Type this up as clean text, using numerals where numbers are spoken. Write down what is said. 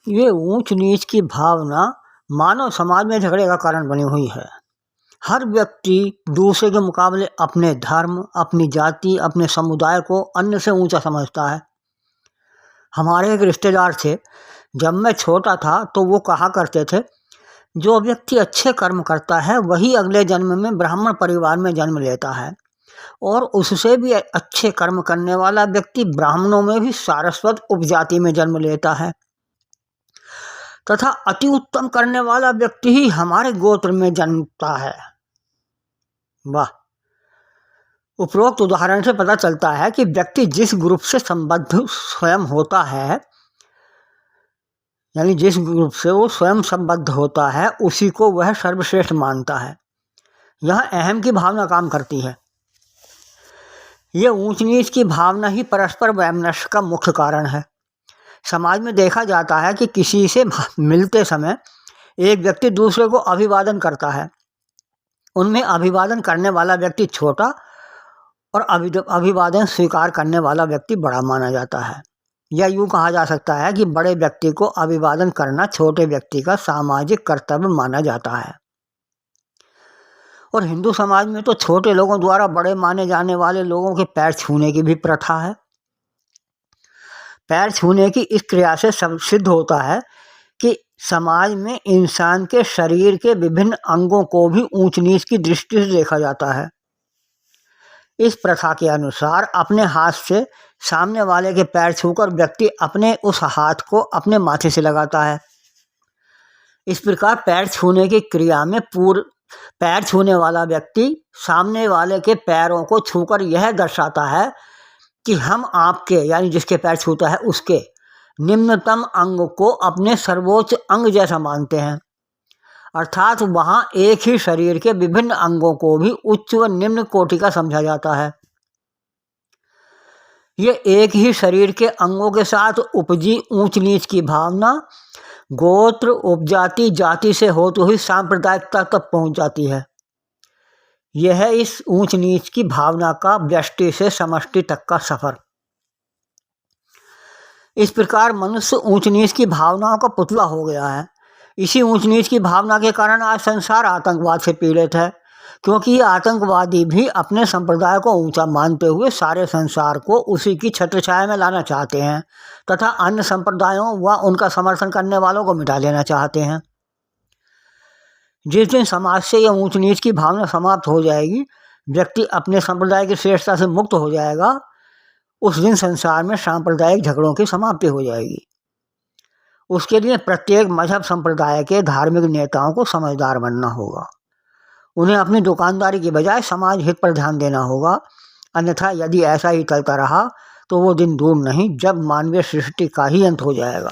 ये ऊंच नीच की भावना मानव समाज में झगड़े का कारण बनी हुई है। हर व्यक्ति दूसरे के मुकाबले अपने धर्म, अपनी जाति, अपने समुदाय को अन्य से ऊंचा समझता है। हमारे एक रिश्तेदार थे, जब मैं छोटा था तो वो कहा करते थे, जो व्यक्ति अच्छे कर्म करता है वही अगले जन्म में ब्राह्मण परिवार में जन्म लेता है, और उससे भी अच्छे कर्म करने वाला व्यक्ति ब्राह्मणों में भी सारस्वत उपजाति में जन्म लेता है, तथा अति उत्तम करने वाला व्यक्ति ही हमारे गोत्र में जन्मता है। वाह! उपरोक्त उदाहरण से पता चलता है कि व्यक्ति जिस ग्रुप से संबद्ध स्वयं होता है, यानी जिस ग्रुप से वो स्वयं संबद्ध होता है, उसी को वह सर्वश्रेष्ठ मानता है। यहाँ अहम की भावना काम करती है। ये ऊंच नीच की भावना ही परस्पर वैमनस्य का मुख्य कारण है। समाज में देखा जाता है कि किसी से मिलते समय एक व्यक्ति दूसरे को अभिवादन करता है। उनमें अभिवादन करने वाला व्यक्ति छोटा और अभिवादन स्वीकार करने वाला व्यक्ति बड़ा माना जाता है। या यूँ कहा जा सकता है कि बड़े व्यक्ति को अभिवादन करना छोटे व्यक्ति का सामाजिक कर्तव्य माना जाता है। और हिंदू समाज में तो छोटे लोगों द्वारा बड़े माने जाने वाले लोगों के पैर छूने की भी प्रथा है। पैर छूने की इस क्रिया से सिद्ध होता है कि समाज में इंसान के शरीर के विभिन्न अंगों को भी ऊंच नीच की दृष्टि से देखा जाता है। इस प्रथा के अनुसार अपने हाथ से सामने वाले के पैर छूकर व्यक्ति अपने उस हाथ को अपने माथे से लगाता है। इस प्रकार पैर छूने की क्रिया में पैर छूने वाला व्यक्ति सामने वाले के पैरों को छूकर यह दर्शाता है कि हम आपके, यानी जिसके पैर छूता है उसके निम्नतम अंग को अपने सर्वोच्च अंग जैसा मानते हैं। अर्थात वहाँ एक ही शरीर के विभिन्न अंगों को भी उच्च व निम्न कोटि का समझा जाता है। ये एक ही शरीर के अंगों के साथ उपजी ऊंच नीच की भावना गोत्र, उपजाति, जाति से होते हुए सांप्रदायिकता तक पहुँच जाती है। यह है इस ऊंच नीच की भावना का व्यष्टि से समष्टि तक का सफर। इस प्रकार मनुष्य ऊंच नीच की भावनाओं का पुतला हो गया है। इसी ऊंच नीच की भावना के कारण आज संसार आतंकवाद से पीड़ित है, क्योंकि ये आतंकवादी भी अपने संप्रदाय को ऊंचा मानते हुए सारे संसार को उसी की छत्रछाया में लाना चाहते हैं तथा अन्य संप्रदायों व उनका समर्थन करने वालों को मिटा लेना चाहते हैं। जिस दिन समाज से यह ऊंच नीच की भावना समाप्त हो जाएगी, व्यक्ति अपने संप्रदाय की श्रेष्ठता से मुक्त हो जाएगा, उस दिन संसार में सांप्रदायिक झगड़ों की समाप्ति हो जाएगी। उसके लिए प्रत्येक मजहब संप्रदाय के धार्मिक नेताओं को समझदार बनना होगा। उन्हें अपनी दुकानदारी के बजाय समाज हित पर ध्यान देना होगा, अन्यथा यदि ऐसा ही चलता रहा तो वो दिन दूर नहीं जब मानवीय सृष्टि का ही अंत हो जाएगा।